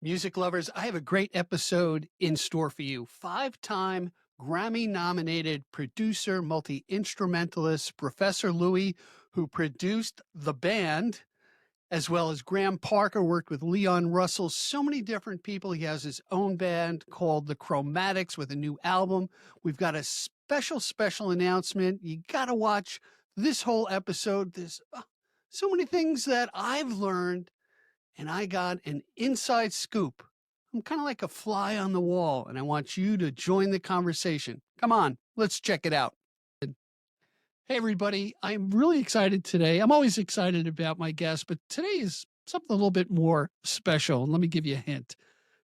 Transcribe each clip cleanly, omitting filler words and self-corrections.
Music lovers, I have a great episode in store for you. Five-time Grammy-nominated producer, multi-instrumentalist, Professor Louie, who produced the band, as well as Graham Parker, worked with Leon Russell, so many different people. He has his own band called the Chromatics with a new album. We've got a special announcement. You got to watch this whole episode. There's so many things that I've learned, and I got an inside scoop. I'm kind of like a fly on the wall, and I want you to join the conversation. Come on, let's check it out. Hey, everybody. I'm really excited today. I'm always excited about my guests, but today is something a little bit more special. Let me give you a hint.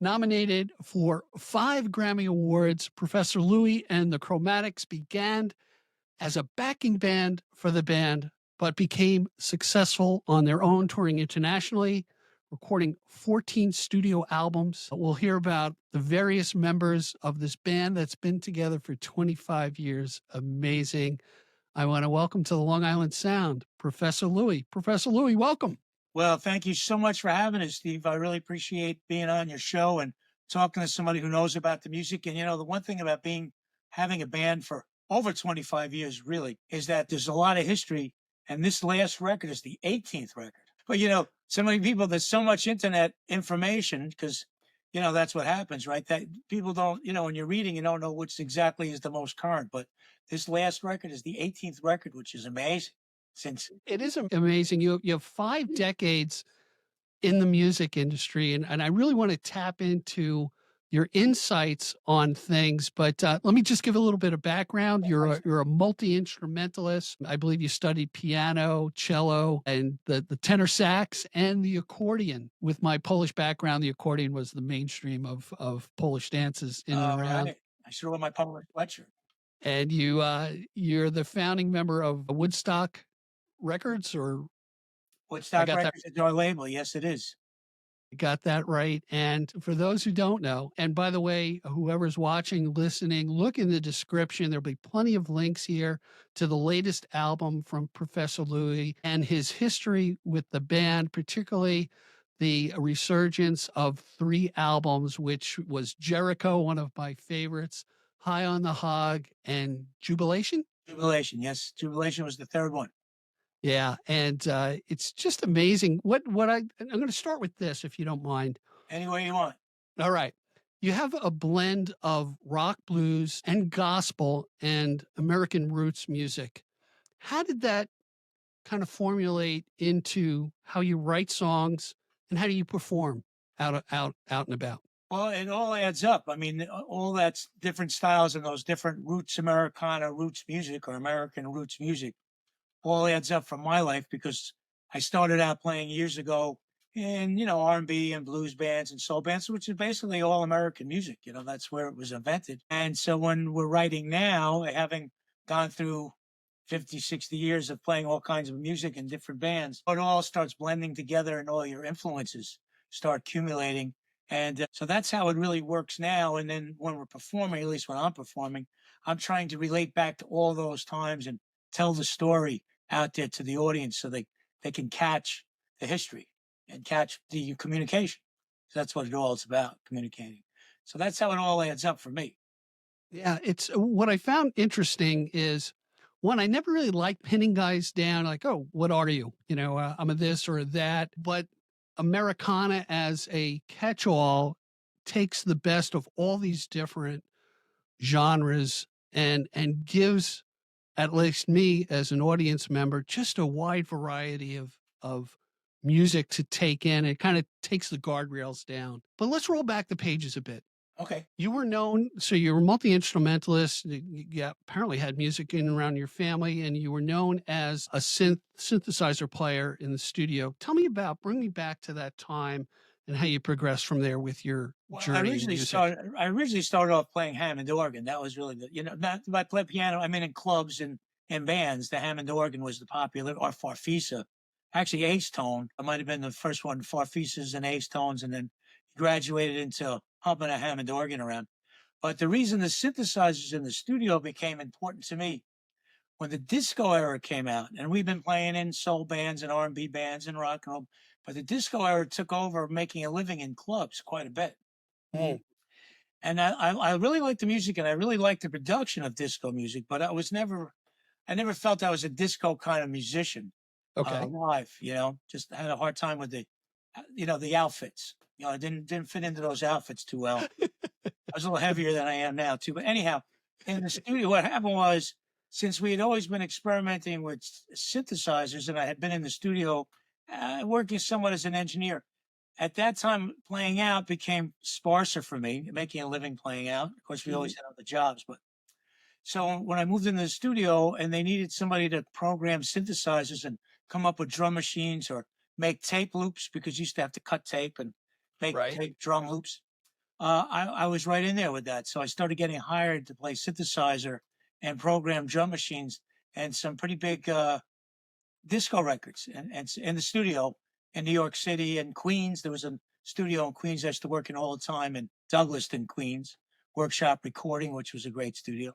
Nominated for 5 Grammy Awards, Professor Louie and the Chromatics began as a backing band for the band, but became successful on their own, touring internationally, recording 14 studio albums. We'll hear about the various members of this band that's been together for 25 years. Amazing. I want to welcome to the Long Island Sound, Professor Louie. Professor Louie, welcome. Well, thank you so much for having us, Steve. I really appreciate being on your show and talking to somebody who knows about the music. And, you know, the one thing about having a band for over 25 years, really, is that there's a lot of history. And this last record is the 18th record. But, you know, so many people, there's so much internet information because, you know, that's what happens, right? That people don't, you know, when you're reading, you don't know which exactly is the most current. But this last record is the 18th record, which is amazing. Since It is amazing. You have 5 decades in the music industry, and I really want to tap into your insights on things. But let me just give a little bit of background. You're a multi-instrumentalist. I believe you studied piano, cello, and the tenor sax and the accordion. With my Polish background, the accordion was the mainstream of Polish dances in and around. right. I should wear my Polish sweatshirt. And you're the founding member of Woodstock Records, or Woodstock Records is our label. Yes, it is. got that right. And for those who don't know, and by the way, whoever's watching, listening, look in the description. There'll be plenty of links here to the latest album from Professor Louie and his history with the band, particularly the resurgence of 3 albums, which was Jericho, one of my favorites, High on the Hog, and Jubilation. Jubilation, yes. Jubilation was the third one. Yeah, and it's just amazing. I'm going to start with this, if you don't mind. Any way you want. All right. You have a blend of rock, blues, and gospel and American roots music. How did that kind of formulate into how you write songs and how do you perform out and about? Well, it all adds up. I mean, all that's different styles and those different roots, Americana roots music or American roots music, all adds up from my life because I started out playing years ago in, you know, R&B and blues bands and soul bands, which is basically all American music. You know, that's where it was invented. And so when we're writing now, having gone through 50, 60 years of playing all kinds of music in different bands, it all starts blending together and all your influences start accumulating. And so that's how it really works now. And then when we're performing, at least when I'm performing, I'm trying to relate back to all those times and tell the story out there to the audience so they can catch the history and catch the communication. So that's what it all is about, communicating. So that's how it all adds up for me. Yeah, it's what I found interesting is, one, I never really liked pinning guys down like, oh, what are you? You know, I'm a this or a that. But Americana as a catch-all takes the best of all these different genres and gives, at least me as an audience member, just a wide variety of music to take in. It kind of takes the guardrails down. But let's roll back the pages a bit. Okay. You were known, so you were a multi-instrumentalist. You apparently had music in and around your family, and you were known as a synthesizer player in the studio. Bring me back to that time and how you progressed from there with your journey. I originally started off playing Hammond organ. That was really I play piano. I mean, in clubs and bands, the Hammond organ was the popular, or Farfisa. Actually, Ace Tone. I might have been the first one, Farfisas and Ace Tones, and then graduated into humping a Hammond organ around. But the reason the synthesizers in the studio became important to me, when the disco era came out, and we've been playing in soul bands and R&B bands and rock and roll, But the disco era took over making a living in clubs quite a bit. Mm. And I really liked the music and I really liked the production of disco music, but I never felt I was a disco kind of musician Okay. live, just had a hard time with the outfits. I didn't fit into those outfits too well. I was a little heavier than I am now too. But anyhow, in the studio, what happened was since we had always been experimenting with synthesizers and I had been in the studio working somewhat as an engineer, at that time, playing out became sparser for me, making a living playing out. Of course, we Mhm. always had other jobs, but so when I moved into the studio and they needed somebody to program synthesizers and come up with drum machines or make tape loops because you used to have to cut tape and make Right. tape drum loops, I was right in there with that. So I started getting hired to play synthesizer and program drum machines and some pretty big disco records and in the studio in New York City and Queens. There was a studio in Queens I used to work in all the time in Douglaston, Queens, Workshop Recording, which was a great studio.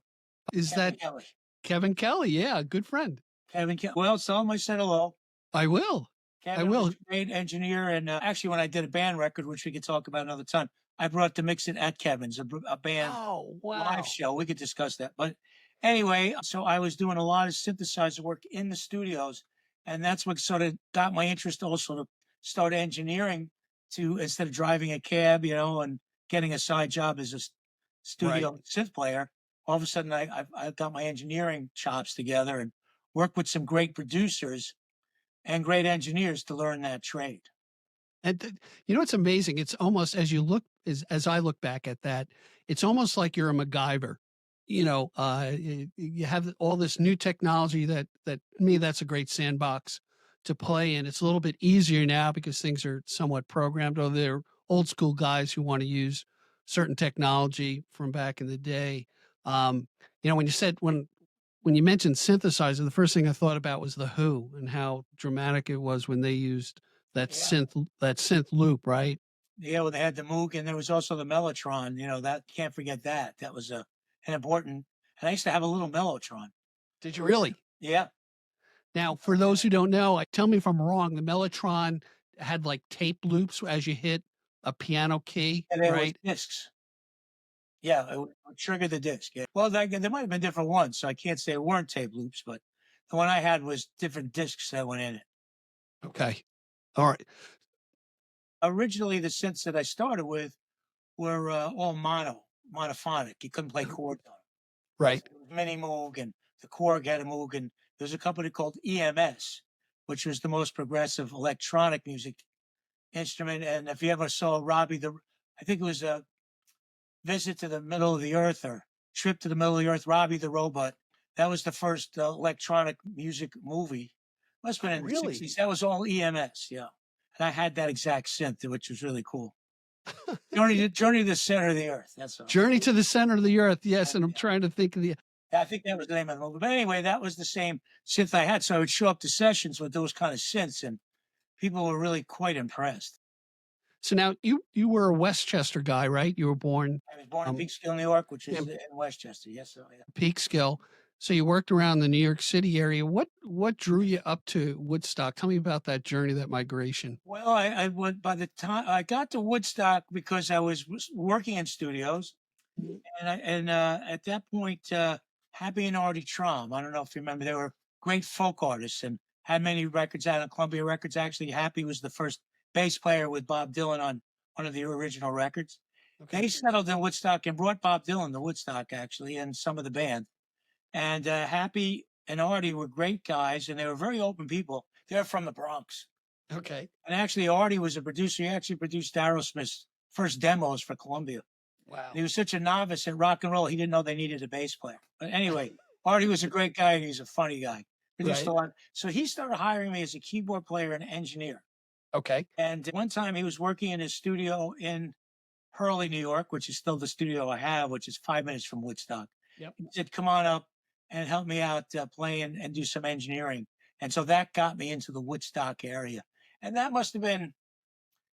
Is Kevin that Kelly. Kevin Kelly? Yeah, good friend. Kevin Kelly. Well, tell him I said hello. I will. I Kevin was will. a great engineer. And actually, when I did a band record, which we could talk about another time, I brought to mix it at Kevin's, a band Oh, live wow. show. We could discuss that. But anyway, so I was doing a lot of synthesizer work in the studios. And that's what sort of got my interest also to start engineering to instead of driving a cab, and getting a side job as a Right. studio synth player. All of a sudden, I got my engineering chops together and worked with some great producers and great engineers to learn that trade. And it's amazing. It's almost as I look back at that, it's almost like you're a MacGyver. You have all this new technology that me that's a great sandbox to play in. It's a little bit easier now because things are somewhat programmed. Or they're old school guys who want to use certain technology from back in the day. When you said when you mentioned synthesizer, the first thing I thought about was the Who and how dramatic it was when they used Yeah. that synth loop, right? Yeah, well, they had the Moog and there was also the Mellotron. That can't forget that. That was an important. And I used to have a little Mellotron. Did you really? Yeah, Now, for those who don't know, tell me if I'm wrong. The Mellotron had like tape loops as you hit a piano key, and there was right? discs. Yeah, it would trigger the disc. Yeah. Well, there might have been different ones, so I can't say it weren't tape loops, but the one I had was different discs that went in it. Okay. All right. Originally, the synths that I started with were all monophonic. You couldn't play chords on them. Right. So it was Mini Moog and the Korg had a Moog, and there's a company called EMS, which was the most progressive electronic music instrument. And if you ever saw I think it was a Visit to the Middle of the Earth or Trip to the Middle of the Earth, Robbie the Robot. That was the first electronic music movie. Must have Oh, been in the really? 60s. That was all EMS, yeah. And I had that exact synth, which was really cool. Journey to the Center of the Earth. That's all. Journey to the Center of the Earth. Yeah, Yes, and I'm yeah. trying to think of the. I think that was the name of the movie. But anyway, that was the same synth I had. So I would show up to sessions with those kind of synths, and people were really quite impressed. So now you were a Westchester guy, right? You were born I was born in um Peekskill, New York, which is in in Westchester. Yes, so yeah. Peekskill. So you worked around the New York City area. What drew you up to Woodstock? Tell me about that journey, that migration. Well, I went by the time I got to Woodstock because I was working in studios, Mhm. and at that point, Happy and Artie Traum. I don't know if you remember, they were great folk artists and had many records out on Columbia Records. Actually, Happy was the first bass player with Bob Dylan on one of the original records. Okay. They settled in Woodstock and brought Bob Dylan to Woodstock, actually, and some of the band. And Happy and Artie were great guys, and they were very open people. They're from the Bronx. Okay. And actually, Artie was a producer. He actually produced Aerosmith's first demos for Columbia. And Wow. he was such a novice at rock and roll, he didn't know they needed a bass player. But anyway, Artie was a great guy and he's a funny guy. Produced a Right. lot. So he started hiring me as a keyboard player and engineer. Okay. And one time he was working in his studio in Hurley, New York, which is still the studio I have, which is 5 minutes from Woodstock. Yep. He said, "Come on up and help me out playing and do some engineering." And so that got me into the Woodstock area. And that must have been,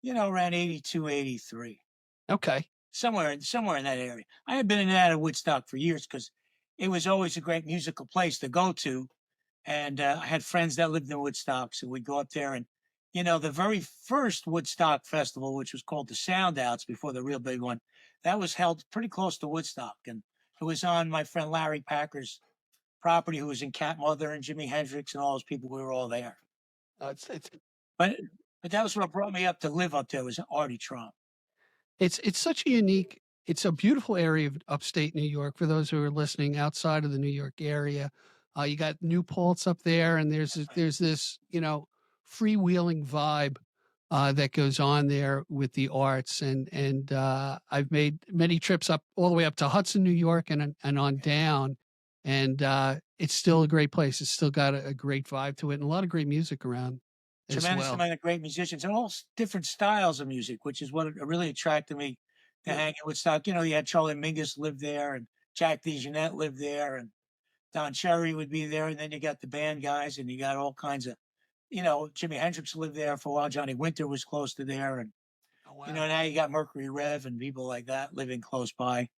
around 82, 83, Okay. somewhere in that area. I had been in and out of Woodstock for years because it was always a great musical place to go to. And I had friends that lived in Woodstock. So we'd go up there and the very first Woodstock festival, which was called the Sound Outs before the real big one, that was held pretty close to Woodstock. And it was on my friend Larry Packer's property, who was in Cat Mother and Jimi Hendrix and all those people. We were all there. It's But but that was what brought me up to live up there, was Artie Trump. it's such a unique it's a beautiful area of upstate New York for those who are listening outside of the New York area. You got New Paltz up there, and there's this, freewheeling vibe that goes on there with the arts, and I've made many trips up all the way up to Hudson, New York, and on down, and it's still a great place. It's still got a great vibe to it, and a lot of great music around as Tremendous well. amount of great musicians and all different styles of music, which is what really attracted me to Yeah. hang in Woodstock. You had Charlie Mingus lived there, and Jack DeJohnette lived there, and Don Cherry would be there, and then you got the band guys, and you got all kinds of, Jimi Hendrix lived there for a while. Johnny Winter was close to there, and Oh, wow. now you got Mercury Rev and people like that living close by,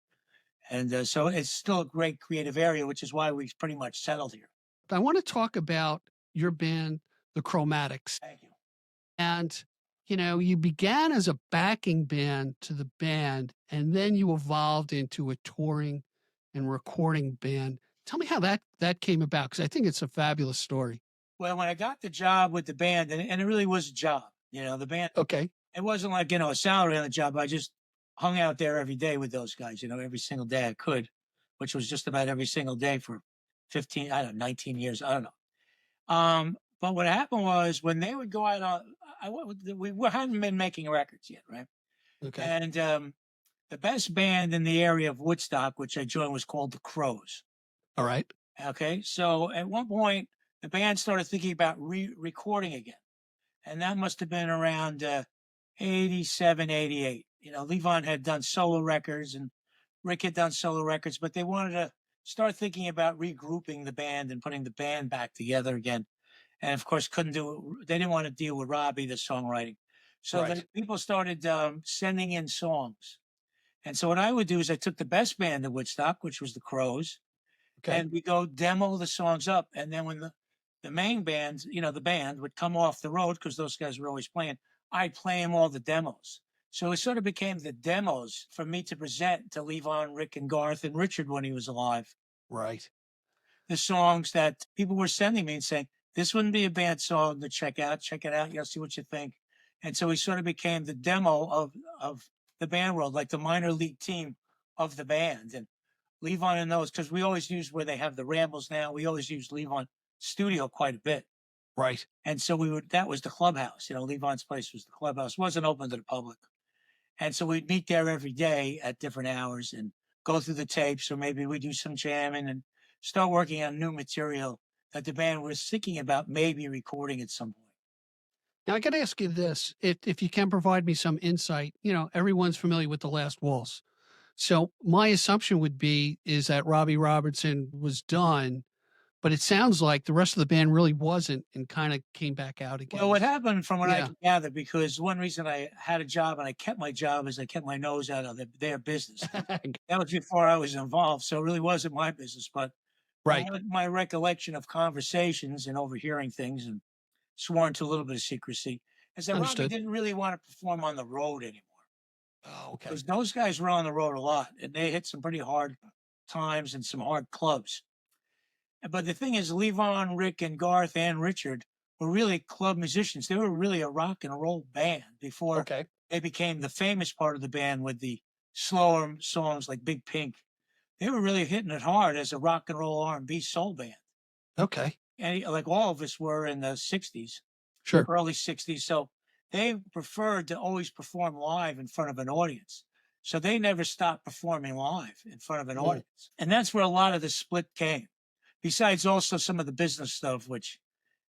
and so it's still a great creative area, which is why we pretty much settled here. I want to talk about your band, the Chromatics. Thank you. And, you began as a backing band to the band, and then you evolved into a touring and recording band. Tell me how that came about, because I think it's a fabulous story. Well, when I got the job with the band, and it really was a job, the band, Okay. it wasn't like, a salary on the job. I just hung out there every day with those guys, every single day I could, which was just about every single day for 15, I don't know, 19 years. I don't know. But what happened was when they would go out on, we hadn't been making records yet, right? Okay. And the best band in the area of Woodstock, which I joined, was called the Crows. All right. Okay. So at one point, the band started thinking about recording again. And that must have been around 87, 88. Levon had done solo records and Rick had done solo records, but they wanted to start thinking about regrouping the band and putting the band back together again. And of course, couldn't do it. They didn't want to deal with Robbie, the songwriting. So Right. the people started sending in songs. And so what I would do is I took the best band of Woodstock, which was the Crows, Okay. and we go demo the songs up. And then when the main band, the band would come off the road, because those guys were always playing, I'd play them all the demos. So it sort of became the demos for me to present to Levon, Rick, and Garth, and Richard when he was alive. Right. The songs that people were sending me and saying, this wouldn't be a bad song to check it out, see what you think. And so we sort of became the demo of the band world, like the minor league team of the band. And Levon and those, because we always use where they have the Rambles now, we always use Levon studio quite a bit. Right. And so that was the clubhouse. Levon's place was the clubhouse, wasn't open to the public. And so we'd meet there every day at different hours and go through the tapes, or maybe we do some jamming and start working on new material that the band was thinking about maybe recording at some point. Now I got to ask you this: if you can provide me some insight, everyone's familiar with The Last Waltz. So my assumption would be is that Robbie Robertson was done, but it sounds like the rest of the band really wasn't, and kind of came back out again. Well, what happened, from what I Yeah. can gather, because one reason I had a job and I kept my job is I kept my nose out of their business. That was before I was involved, so it really wasn't my business. But Right. from my recollection of conversations and overhearing things and sworn to a little bit of secrecy, is that Robbie Understood. didn't really want to perform on the road anymore. Oh, okay. Because those guys were on the road a lot, and they hit some pretty hard times and some hard clubs. But the thing is, Levon, Rick, and Garth, and Richard were really club musicians. They were really a rock and roll band before Okay. they became the famous part of the band with the slower songs like Big Pink. They were really hitting it hard as a rock and roll R&B soul band. Okay. And like all of us were in the 60s, Sure. early 60s. So they preferred to always perform live in front of an audience. So they never stopped performing live in front of an audience. And that's where a lot of the split came. Besides also some of the business stuff, which,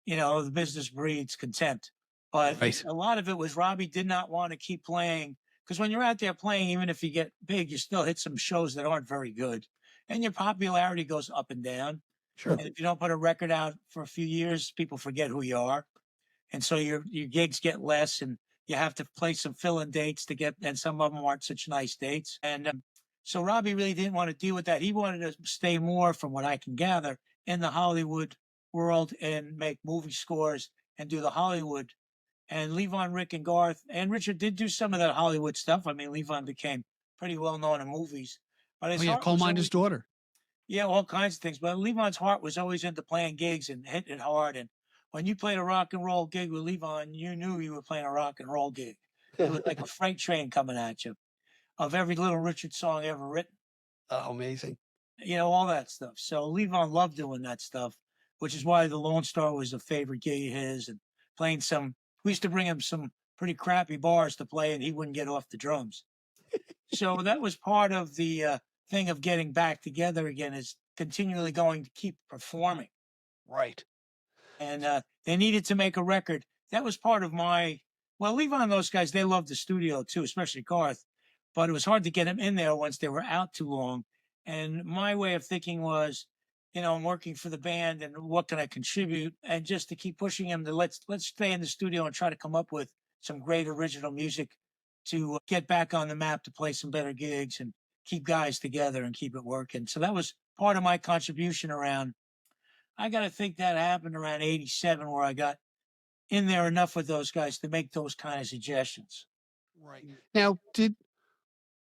the business breeds contempt. But Right. a lot of it was Robbie did not want to keep playing, because when you're out there playing, even if you get big, you still hit some shows that aren't very good. And your popularity goes up and down. Sure. And if you don't put a record out for a few years, people forget who you are. And so your gigs get less, and you have to play some fill-in dates to get, and some of them aren't such nice dates. And so Robbie really didn't want to deal with that. He wanted to stay more, from what I can gather, in the Hollywood world and make movie scores and do the Hollywood And Levon, Rick, and Garth, and Richard did do some of that Hollywood stuff. I mean, Levon became pretty well known in movies, but Oh his yeah, heart coal was miner's always, daughter. yeah, all kinds of things. But Levon's heart was always into playing gigs and hitting it hard. And when you played a rock and roll gig with Levon, you knew you were playing a rock and roll gig. It was like a freight train coming at you of every Little Richard song ever written, Oh, amazing. all that stuff. So Levon loved doing that stuff, which is why the Lone Star was a favorite gig of his. And playing some, we used to bring him some pretty crappy bars to play, and he wouldn't get off the drums. So that was part of the thing of getting back together again, is continually going to keep performing. Right. And they needed to make a record. That was part of my, well, Levon and those guys, they loved the studio too, especially Garth, but it was hard to get them in there once they were out too long. And my way of thinking was, I'm working for the band, and what can I contribute? And just to keep pushing them to let's stay in the studio and try to come up with some great original music to get back on the map, to play some better gigs and keep guys together and keep it working. So that was part of my contribution around. I got to think that happened around 87, where I got in there enough with those guys to make those kind of suggestions. Right. Now,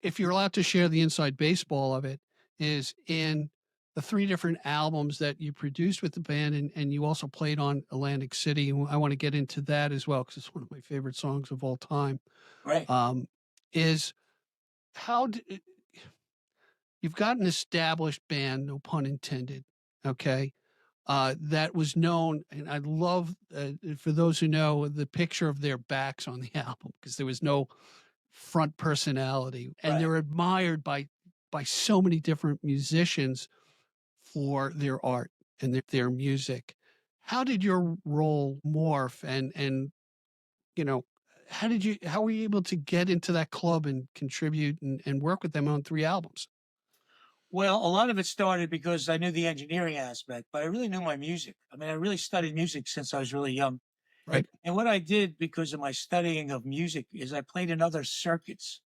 if you're allowed to share the inside baseball of it, is in the 3 different albums that you produced with the band, and you also played on Atlantic City. And I want to get into that as well, because it's one of my favorite songs of all time. Right. Is how you've got an established band, no pun intended, okay, that was known, and I love, for those who know, the picture of their backs on the album, because there was no front personality, and Right. they're admired by so many different musicians for their art and their music. How did your role morph, and you know how were you able to get into that club and contribute and work with them on 3 albums? Well, a lot of it started because I knew the engineering aspect, but I really knew my music. I mean, I really studied music since I was really young. Right. And what I did because of my studying of music is I played in other circuits.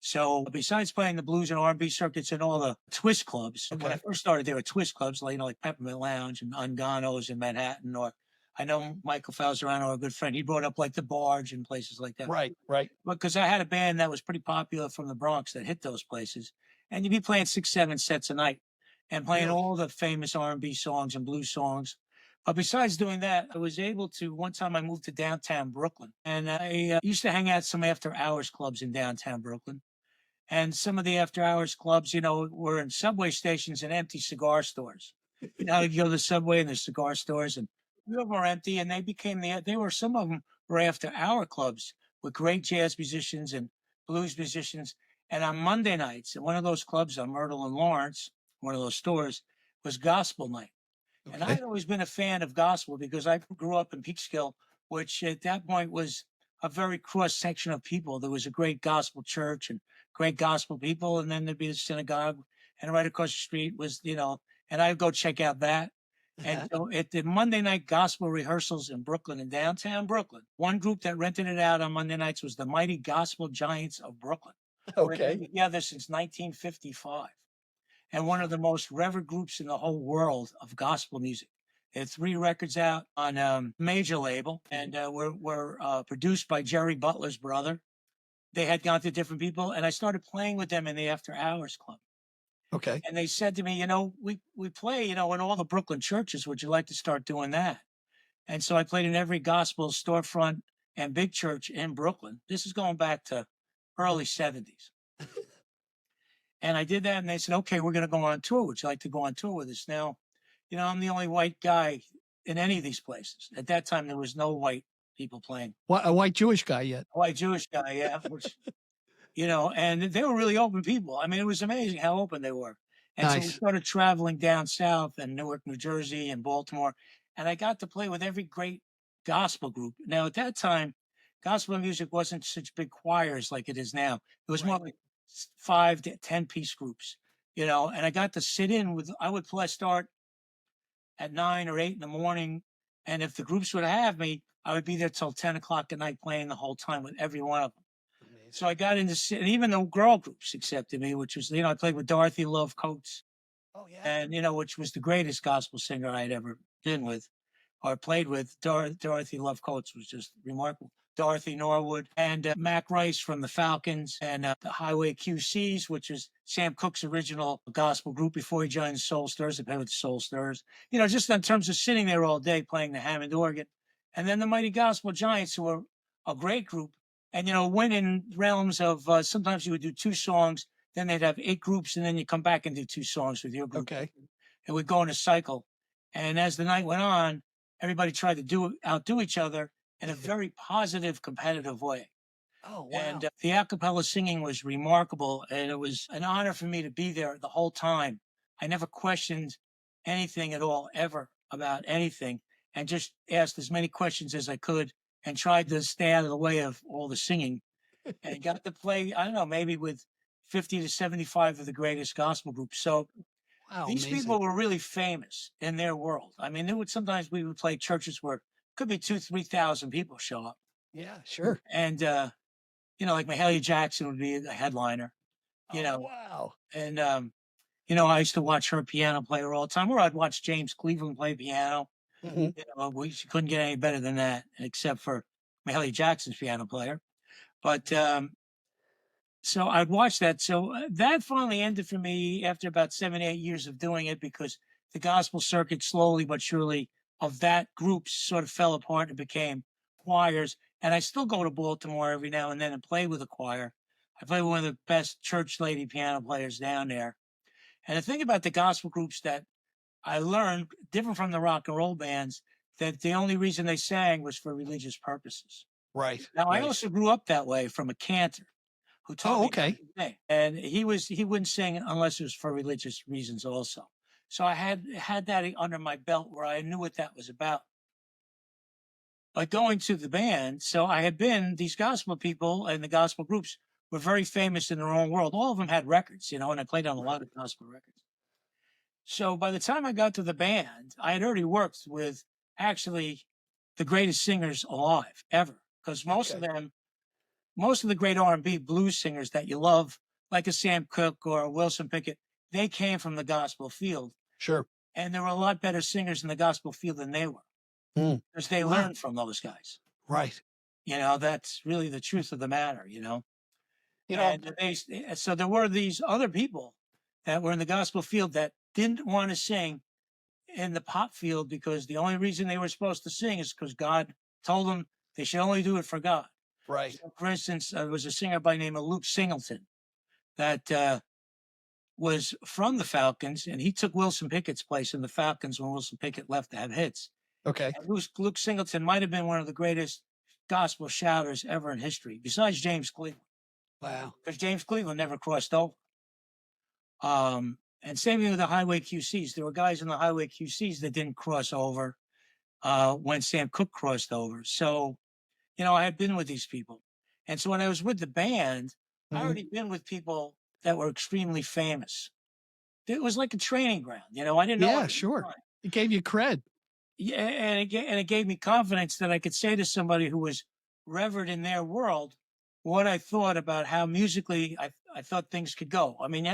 So besides playing the blues and R&B circuits and all the twist clubs, when I Okay. first started, there were twist clubs like Peppermint Lounge and Ungano's in Manhattan, or I know Michael Falzerano, a good friend, he brought up like the Barge and places like that. Right, right. Because I had a band that was pretty popular from the Bronx that hit those places, and you'd be playing 6, 7 sets a night and playing Really? all the famous R&B songs and blues songs. But besides doing that, I was able to. One time, I moved to downtown Brooklyn, and I used to hang out some after hours clubs in downtown Brooklyn. And some of the after hours clubs, were in subway stations and empty cigar stores. You go to the subway and the cigar stores, and some of them were empty, and some of them were after hour clubs with great jazz musicians and blues musicians. And on Monday nights, at one of those clubs on Myrtle and Lawrence, one of those stores, was gospel night. And Okay. I'd always been a fan of gospel because I grew up in Peekskill, which at that point was a very cross section of people. There was a great gospel church and great gospel people, and then there'd be the synagogue, and right across the street was, and I'd go check out that. And Uh-huh. so at the Monday night gospel rehearsals in Brooklyn, in downtown Brooklyn, one group that rented it out on Monday nights was the Mighty Gospel Giants of Brooklyn, who had been Okay. together since 1955, and one of the most revered groups in the whole world of gospel music. They had 3 records out on a major label, and were produced by Jerry Butler's brother. They had gone to different people, and I started playing with them in the after hours club. Okay. And they said to me, we play, in all the Brooklyn churches. Would you like to start doing that? And so I played in every gospel storefront and big church in Brooklyn. This is going back to early 70s. And I did that, and they said, okay, we're going to go on tour. Would you like to go on tour with us? Now, I'm the only white guy in any of these places. At that time, there was no white people playing. A white Jewish guy yet? A white Jewish guy, yeah. Which, and they were really open people. I mean, it was amazing how open they were. And so we Nice. started traveling down south and Newark, New Jersey, and Baltimore. And I got to play with every great gospel group. Now, at that time, gospel music wasn't such big choirs like it is now. It was more Right. like 5 to 10-piece groups, and I got to sit in I would start at 9 or 8 in the morning. And if the groups would have me, I would be there till 10 o'clock at night playing the whole time with every one of them. So Amazing. I got into, and even the girl groups accepted me, which was, I played with Dorothy Love Coates, Oh, yeah. and, which was the greatest gospel singer I had ever been with or played with. Dorothy Love Coates was just remarkable. Dorothy Norwood, and Mac Rice from the Falcons, and the Highway QCs, which is Sam Cooke's original gospel group before he joined the Soul Stirrers. They played with the Soul Stirrers. You know, just in terms of sitting there all day playing the Hammond organ. And then the Mighty Gospel Giants, who are a great group, and, you know, went in realms of sometimes you would do 2 songs, then they'd have 8 groups, and then you come back and do 2 songs with your group. Okay. It would go in a cycle. And as the night went on, everybody tried to outdo each other in a very positive, competitive way. Oh, And wow. the a cappella singing was remarkable. And it was an honor for me to be there the whole time. I never questioned anything at all, ever, about anything, and just asked as many questions as I could and tried to stay out of the way of all the singing and got to play, I don't know, maybe with 50 to 75 of the greatest gospel groups. So Wow, these amazing. people were really famous in their world. I mean, sometimes we would play churches where could be 2,000-3,000 people show up. Yeah, sure. And, you know, like Mahalia Jackson would be the headliner, you Oh, know, wow. and, you know, I used to watch her piano player all the time, or I'd watch James Cleveland play piano. Mhm. You know, we couldn't get any better than that, except for Mahalia Jackson's piano player. But, so I'd watch that. So that finally ended for me after about 7, 8 years of doing it because the gospel circuit slowly but surely of that group sort of fell apart and became choirs. And I still go to Baltimore every now and then and play with a choir. I play with one of the best church lady piano players down there. And the thing about the gospel groups that I learned, different from the rock and roll bands, that the only reason they sang was for religious purposes. Right, Now, I right. also grew up that way from a cantor who taught Oh, me okay. to sing. And he wouldn't sing unless it was for religious reasons also. So I had that under my belt where I knew what that was about. But going to the band, so I had been these gospel people and the gospel groups were very famous in their own world. All of them had records, you know, and I played on a lot of gospel records. So by the time I got to the band, I had already worked with actually the greatest singers alive ever, because Okay. most of the great R&B blues singers that you love, like a Sam Cooke or a Wilson Pickett, they came from the gospel field. Sure. And there were a lot better singers in the gospel field than they were Mm. because they Wow. learned from those guys. Right. You know, that's really the truth of the matter, you know. You know, And so there were these other people that were in the gospel field that didn't want to sing in the pop field because the only reason they were supposed to sing is because God told them they should only do it for God. right. So for instance, there was a singer by the name of Luke Singleton that was from the Falcons, and he took Wilson Pickett's place in the Falcons when Wilson Pickett left to have hits. Okay. And Luke Singleton might have been one of the greatest gospel shouters ever in history, besides James Cleveland, Wow. because James Cleveland never crossed over. And same thing with the Highway QCs. There were guys in the Highway QCs that didn't cross over when Sam Cooke crossed over. So, you know, I had been with these people. And so when I was with the band, I Mhm. already been with people that were extremely famous. It was like a training ground, you know. I didn't know Yeah, it at the sure. time. It gave you cred. Yeah, and it gave me confidence that I could say to somebody who was revered in their world what I thought about how musically I thought things could go. I mean,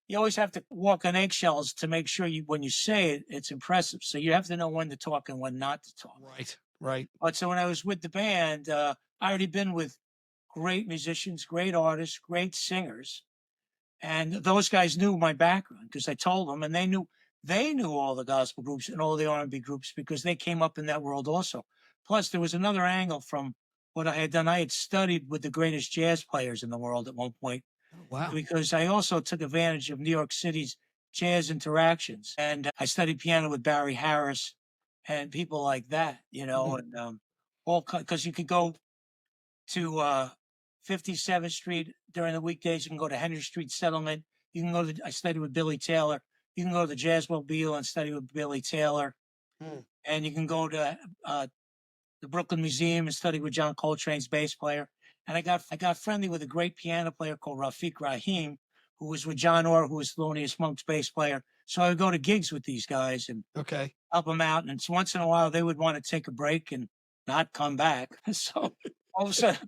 you always have to walk on eggshells to make sure when you say it, it's impressive. So you have to know when to talk and when not to talk. Right. Right. But so when I was with the band, I already been with great musicians, great artists, great singers, and those guys knew my background because I told them, and they knew all the gospel groups and all the R&B groups because they came up in that world also. Plus, there was another angle from what I had done. I had studied with the greatest jazz players in the world at one point Oh, wow. because I also took advantage of New York City's jazz interactions, and I studied piano with Barry Harris and people like that, you know, Mhm. and all because you could go to 57th Street during the weekdays. You can go to Henry Street Settlement. You can go to, I studied with Billy Taylor. You can go to the Jazzmobile and study with Billy Taylor. Mm. And you can go to the Brooklyn Museum and study with John Coltrane's bass player. And I got friendly with a great piano player called Rafiq Rahim, who was with John Orr, who was Thelonious Monk's bass player. So I would go to gigs with these guys and Okay. help them out. And once in a while, they would want to take a break and not come back. So all of a sudden,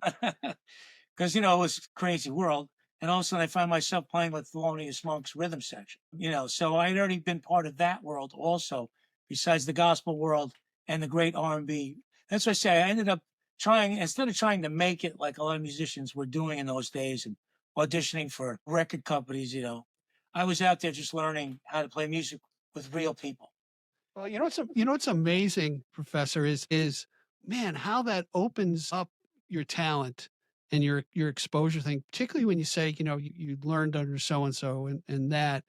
because, you know, it was a crazy world. And all of a sudden I find myself playing with Thelonious Monk's rhythm section, you know, so I'd already been part of that world also, besides the gospel world and the great R&B. That's what I say. I ended up instead of trying to make it like a lot of musicians were doing in those days and auditioning for record companies, I was out there just learning how to play music with real people. Well, what's amazing, Professor, is man, how that opens up your talent and your exposure thing, particularly when you say, you learned under so and so and that.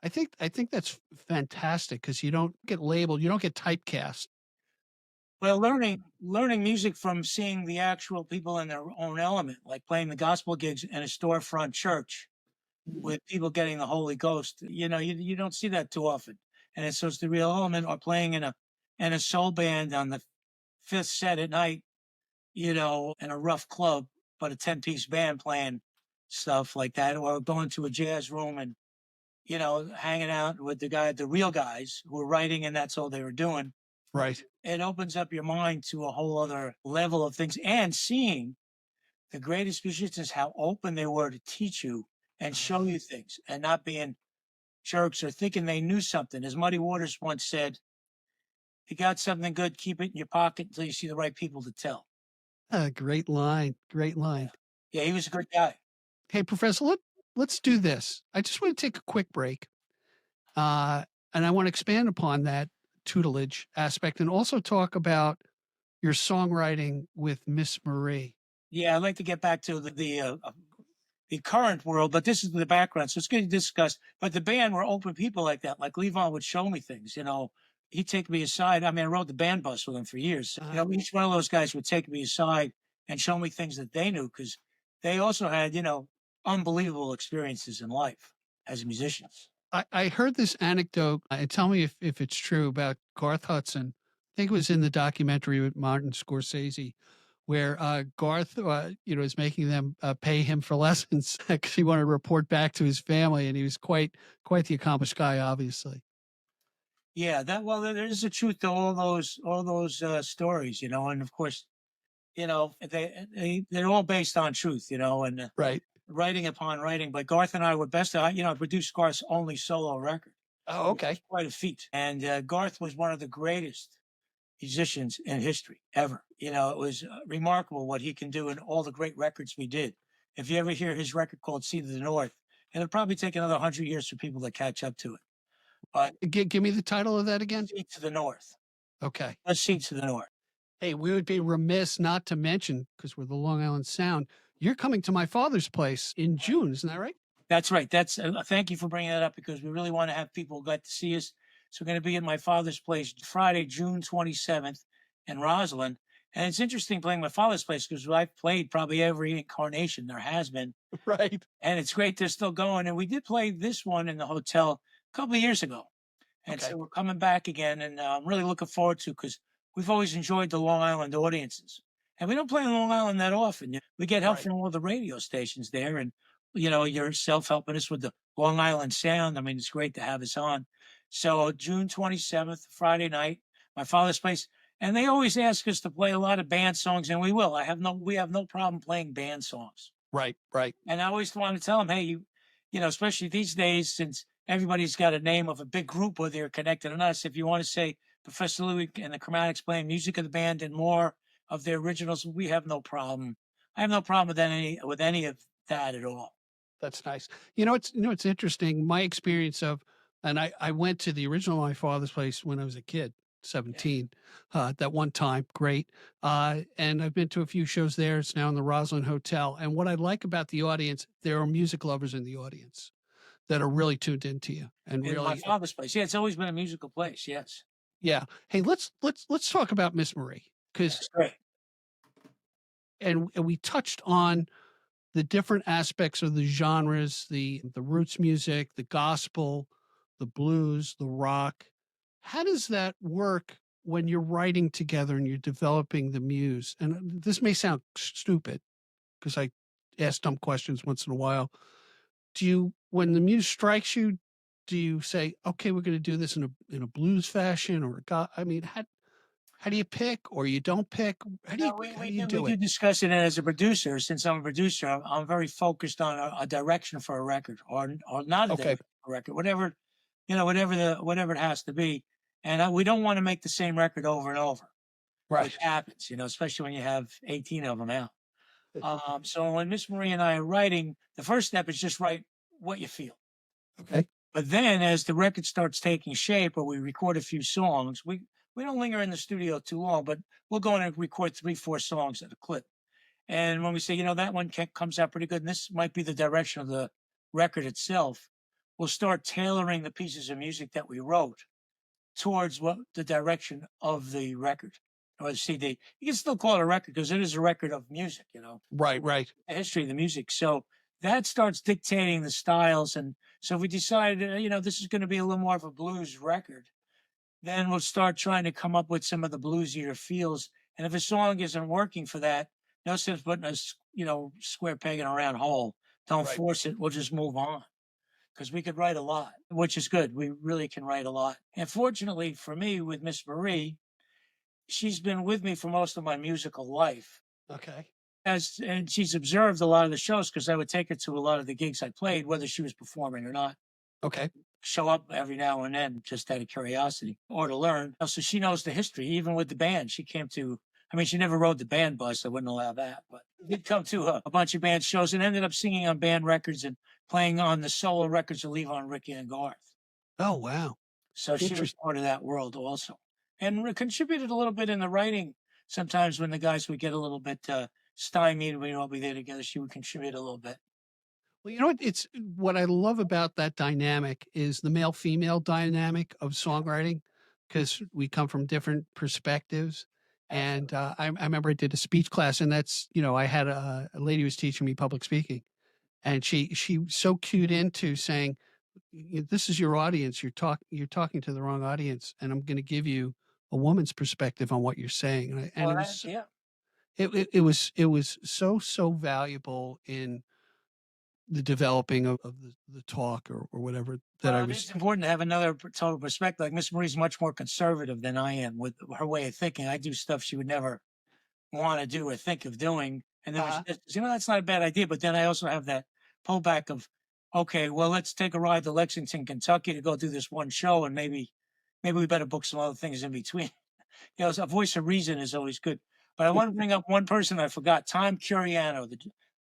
I think that's fantastic because you don't get labeled, you don't get typecast. Well, learning music from seeing the actual people in their own element, like playing the gospel gigs in a storefront church Mhm. with people getting the Holy Ghost. You don't see that too often. And it's the real element, or playing in a soul band on the fifth set at night, in a rough club, but a 10-piece band playing stuff like that, or going to a jazz room and, hanging out with the real guys who were writing and that's all they were doing. Right. It opens up your mind to a whole other level of things, and seeing the greatest musicians, how open they were to teach you and show you things and not being jerks or thinking they knew something. As Muddy Waters once said, if you got something good, keep it in your pocket until you see the right people to tell. Great line. Great Yeah. line. Yeah, he was a good guy. Hey, Professor, let's do this. I just want to take a quick break. Uh, and I want to expand upon that tutelage aspect and also talk about your songwriting with Miss Marie. Yeah, I'd like to get back to the current world, but this is the background, so it's going to discuss. But the band were open people like that. Like Levon would show me things. He'd take me aside. I mean, I rode the band bus with him for years. Uh, Each one of those guys would take me aside and show me things that they knew, because they also had, unbelievable experiences in life as musicians. I heard this anecdote. Tell me if it's true about Garth Hudson. I think it was in the documentary with Martin Scorsese, where Garth, is making them pay him for lessons because he wanted to report back to his family, and he was quite the accomplished guy, obviously. Yeah, there is a truth to all those stories, and of course, they're all based on truth, and Right. writing upon writing. But Garth and I were best. I produced Garth's only solo record, Oh, which was okay. quite a feat. And Garth was one of the greatest musicians in history ever. It was remarkable what he can do in all the great records we did. If you ever hear his record called "Sea to the North," it'll probably take another 100 years for people to catch up to it. But Give me the title of that again. "Sea to the North," Okay. let's "Sea to the North." Hey, we would be remiss not to mention because we're the Long Island Sound. You're coming to my father's place in June, isn't that right? That's right. Thank you for bringing that up, because we really want to have people get to see us. So we're going to be at my father's place Friday, June 27th in Roslyn. And it's interesting playing my father's place because I've played probably every incarnation there has been. Right. And it's great they're still going. And we did play this one in the hotel a couple of years ago. And Okay. so we're coming back again. And I'm really looking forward to, because we've always enjoyed the Long Island audiences. And we don't play in Long Island that often. We get help Right. from all the radio stations there. And, yourself helping us with the Long Island Sound. I mean, it's great to have us on. So June 27th, Friday night, my father's place. And they always ask us to play a lot of band songs, and we will. We have no problem playing band songs. Right. Right. And I always want to tell them, hey, especially these days, since everybody's got a name of a big group, whether they're connected or not. So if you want to say Professor Louie and the Chromatics playing music of the band and more of their originals, we have no problem. I have no problem with any of that at all. That's nice. It's interesting. My experience of, and I went to the original My Father's Place when I was a kid, Yeah. 17, that one time. Great. And I've been to a few shows there. It's now in the Roslyn Hotel. And what I like about the audience, there are music lovers in the audience that are really tuned into you and In my really, father's place. Yeah, it's always been a musical place. Yes. yeah. Hey, let's talk about Miss Marie because, Yes. Great. and we touched on the different aspects of the genres, the roots music, the gospel, the blues, the rock. How does that work when you're writing together and you're developing the muse? And this may sound stupid because I ask dumb questions once in a while. When the muse strikes you, do you say, okay, we're going to do this in a blues fashion or a I mean, how do you pick or you don't pick? No, we, How we do you do we do do it? discuss it as a producer. Since I'm a producer, I'm very focused on a direction for a record, or not a Okay. direction for a record, whatever whatever it has to be. And we don't want to make the same record over and over. which Right. happens, especially when you have 18 of them out. So when Miss Marie and I are writing, the first step is just write what you feel. Okay. But then as the record starts taking shape or we record a few songs, we don't linger in the studio too long, but we'll go in and record 3, 4 songs at a clip. And when we say, that one comes out pretty good, and this might be the direction of the record itself, we'll start tailoring the pieces of music that we wrote towards what the direction of the record or the CD. You can still call it a record because it is a record of music, Right. Right. the history of the music. So that starts dictating the styles. And so if we decide, this is going to be a little more of a blues record, then we'll start trying to come up with some of the bluesier feels. And if a song isn't working for that, no sense putting a square peg in a round hole. Don't Right. force it. We'll just move on because we could write a lot, which is good. We really can write a lot. And fortunately for me, with Miss Marie, she's been with me for most of my musical life. Okay. And she's observed a lot of the shows because I would take her to a lot of the gigs I played, whether she was performing or not. Okay. Show up every now and then just out of curiosity or to learn. So she knows the history, even with the band. She came to, I mean, she never rode the band bus. I wouldn't allow that, but did come to a bunch of band shows and ended up singing on band records and playing on the solo records of Levon, Ricky, and Garth. Oh, wow. So she was Interesting. part of that world also and contributed a little bit in the writing. Sometimes when the guys would get a little bit stymied, we'd all be there together. She would contribute a little bit. Well, you know what? It's what I love about that dynamic is the male female dynamic of songwriting because we come from different perspectives. And I remember I did a speech class, and that's I had a lady who was teaching me public speaking, and she so cued into saying, "This is your audience. You're talking to the wrong audience, and I'm going to give you a woman's perspective on what you're saying." And Well, it was yeah. it was so valuable in the developing of the talk or whatever that I Well, it was. is important to have another total perspective. Like Miss Marie's much more conservative than I am with her way of thinking. I do stuff she would never want to do or think of doing. And then when she Uh, says, that's not a bad idea. But then I also have that pullback of, okay, well, let's take a ride to Lexington, Kentucky to go do this one show. And maybe we better book some other things in between. A voice of reason is always good. But I want to bring up one person I forgot, Tom Curiano,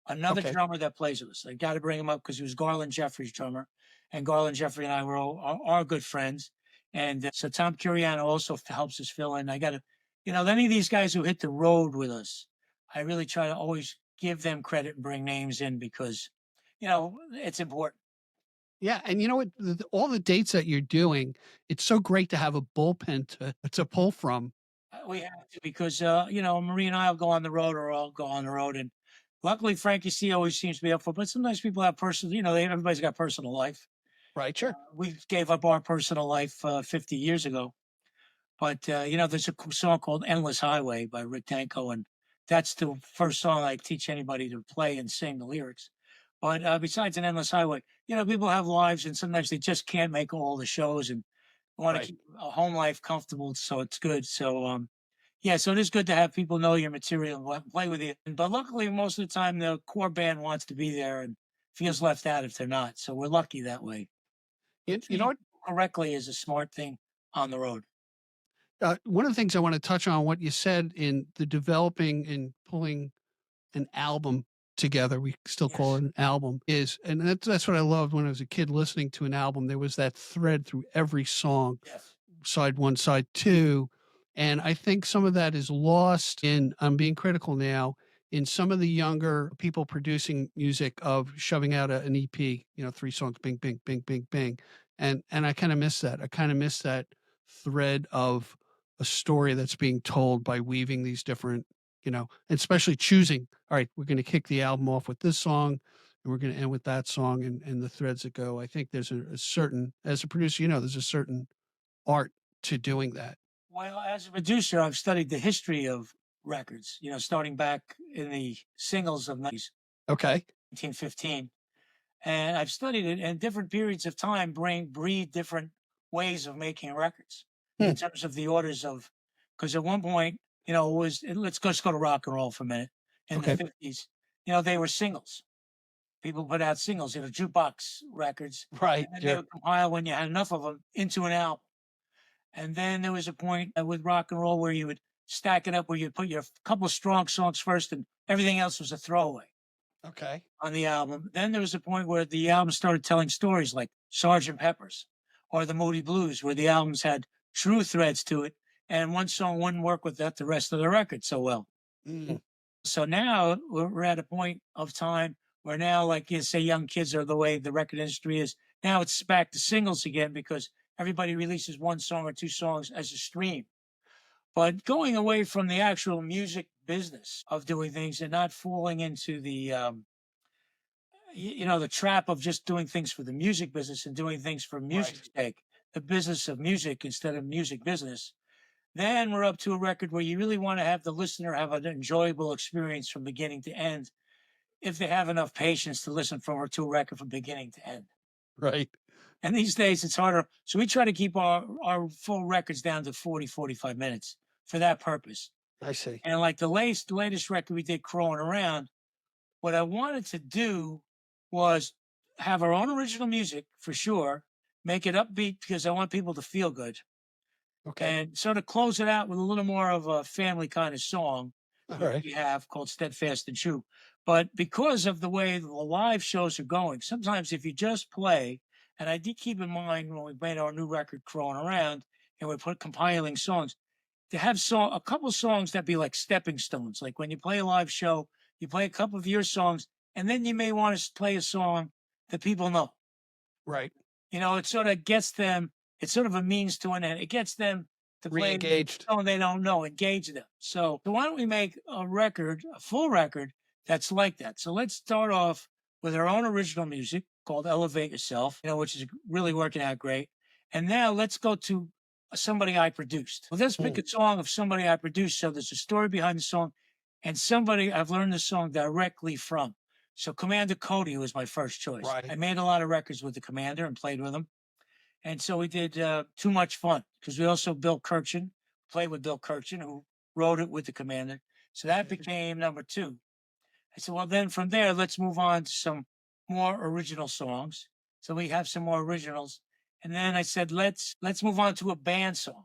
another okay. drummer that plays with us. I got to bring him up because he was Garland Jeffrey's drummer, and Garland Jeffrey and I are good friends. And so Tom Curiano also helps us fill in. I got to, any of these guys who hit the road with us, I really try to always give them credit and bring names in because, it's important. Yeah, and you know what? All the dates that you're doing, it's so great to have a bullpen to pull from. We have to because Marie and I will go on the road, or I'll go on the road, and luckily Frankie C always seems to be up for. But sometimes people have personal, everybody's got personal life. Right. Sure. We gave up our personal life 50 years ago, but there's a song called "Endless Highway" by Rick Danko, and that's the first song I teach anybody to play and sing the lyrics. But besides an endless highway, people have lives, and sometimes they just can't make all the shows and want to Right. keep a home life comfortable. So it's good. So yeah, so it is good to have people know your material and play with you. But luckily, most of the time, the core band wants to be there and feels left out if they're not. So we're lucky that way. You, But you know treating what? people correctly is a smart thing on the road. One of the things I want to touch on what you said in the developing and pulling an album together, we still call Yes. it an album, is, and that's what I loved when I was a kid listening to an album. There was that thread through every song, Yes. side one, side two. And I think some of that is lost in, I'm being critical now, in some of the younger people producing music of shoving out an EP, 3 songs, bing, bing, bing, bing, bing. And I kind of miss that. I kind of miss that thread of a story that's being told by weaving these different, and especially choosing, all right, we're going to kick the album off with this song and we're going to end with that song and the threads that go. I think there's a certain, as a producer, there's a certain art to doing that. Well, as a producer, I've studied the history of records, starting back in the singles of Okay. 1915. And I've studied it, and different periods of time breed different ways of making records Hmm. in terms of the orders of, because at one point, let's just go to rock and roll for a minute. In the Okay. 50s, they were singles. People put out singles, jukebox records, Right. and then they Yeah. would compile when you had enough of them into an album. And then there was a point with rock and roll where you would stack it up where you put your couple of strong songs first and everything else was a throwaway Okay. on the album. Then there was a point where the album started telling stories like Sergeant Pepper's or the Moody Blues, where the albums had true threads to it, and one song wouldn't work with the rest of the record so well. Mm. So now we're at a point of time where now, like you say, young kids are the way the record industry is. Now it's back to singles again because everybody releases one song or two songs as a stream. But going away from the actual music business of doing things and not falling into the the trap of just doing things for the music business and doing things for music's sake, the business of music instead of music business, then we're up to a record where you really want to have the listener have an enjoyable experience from beginning to end, if they have enough patience to listen to a record from beginning to end. Right. And these days it's harder. So we try to keep our full records down to 40, 45 minutes for that purpose. I see. And like the latest record we did, Crawling Around, what I wanted to do was have our own original music for sure, make it upbeat because I want people to feel good. Okay. And sort of close it out with a little more of a family kind of song, All which right. we have called Steadfast and True. But because of the way the live shows are going, sometimes if you just play, and I did keep in mind when we made our new record, Crawling Around, and we put compiling songs, to have a couple songs that be like stepping stones. Like when you play a live show, you play a couple of your songs, and then you may want to play a song that people know. Right. It sort of gets them, it's sort of a means to an end. It gets them to play Re-engaged. song they don't know, engage them. So why don't we make a record, a full record that's like that? So let's start off with our own original music called Elevate Yourself, which is really working out great. And now let's go to somebody I produced. Well, let's pick a song of somebody I produced. So there's a story behind the song and somebody I've learned the song directly from. So Commander Cody was my first choice. Right. I made a lot of records with the Commander and played with him. And so we did Too Much Fun because we also Bill Kirchen, played with Bill Kirchen, who wrote it with the Commander. So that became number two. I said, well, then from there, let's move on to some more original songs. So we have some more originals. And then I said, let's move on to a band song.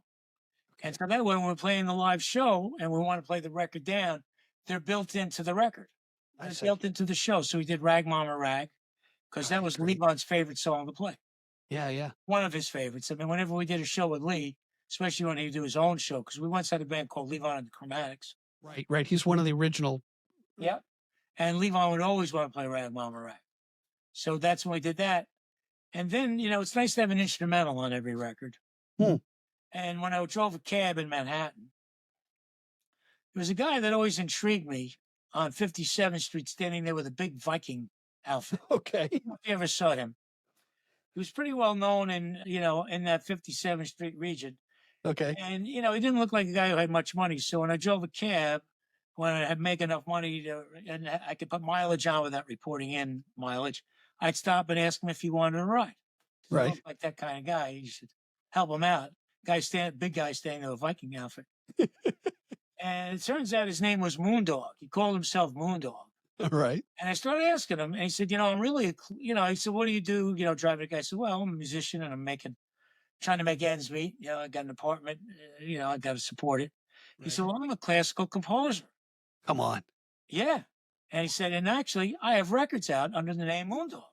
And so that way, when we're playing the live show and we want to play the record down, they're built into the record. They're built into the show. So we did Rag Mama Rag because that was Levon's favorite song to play. Yeah, yeah. One of his favorites. I mean, whenever we did a show with Lee, especially when he would do his own show, because we once had a band called Levon and the Chromatics. Right, right. He's one of the original. Yeah. And Levon would always want to play Rag Mama Rag. So that's when we did that. And then, it's nice to have an instrumental on every record. And when I drove a cab in Manhattan, there was a guy that always intrigued me on 57th Street standing there with a big Viking outfit. Okay. If you ever saw him. He was pretty well known in that 57th Street region. Okay. And, he didn't look like a guy who had much money. So when I drove a cab, when I had make enough money and I could put mileage on without reporting in mileage, I'd stop and ask him if he wanted a ride. Right. Like that kind of guy, you should help him out. Big guy staying in a Viking outfit. And it turns out his name was Moondog. He called himself Moondog. Right. And I started asking him, and he said, I'm really, he said, what do you do, driving a guy? I said, well, I'm a musician and I'm trying to make ends meet. I got an apartment, I got to support it. Right. He said, well, I'm a classical composer. Come on. Yeah. And he said, and actually, I have records out under the name Moondog.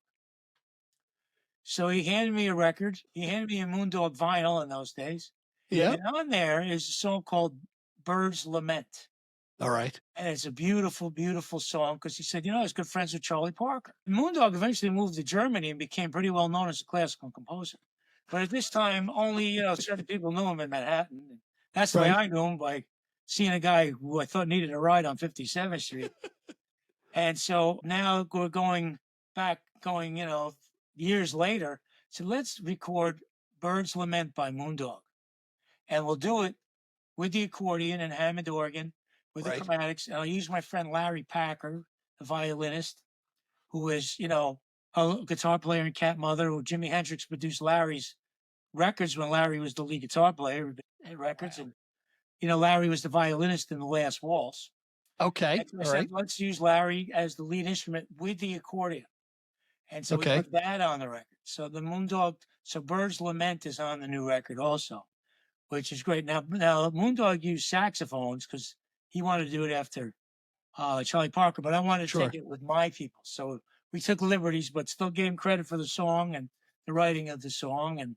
So he handed me a record. He handed me a Moondog vinyl in those days. Yeah. And on there is a song called Bird's Lament. All right. And it's a beautiful, beautiful song because he said, I was good friends with Charlie Parker. And Moondog eventually moved to Germany and became pretty well known as a classical composer. But at this time, only, certain people knew him in Manhattan. That's the way I knew him, by seeing a guy who I thought needed a ride on 57th Street. And so now we're going, years later. So let's record Bird's Lament by Moondog. And we'll do it with the accordion and Hammond organ, with the Chromatics. And I'll use my friend Larry Packer, the violinist, who is, a guitar player in Cat Mother, who Jimi Hendrix produced Larry's records when Larry was the lead guitar player at records. Wow. And, Larry was the violinist in The Last Waltz. Okay. So I said, let's use Larry as the lead instrument with the accordion. And so we put that on the record. So the Moondog, so Bird's Lament is on the new record also, which is great. Now Moondog used saxophones because he wanted to do it after Charlie Parker, but I wanted to take Sure. it with my people. So we took liberties, but still gave him credit for the song and the writing of the song. And,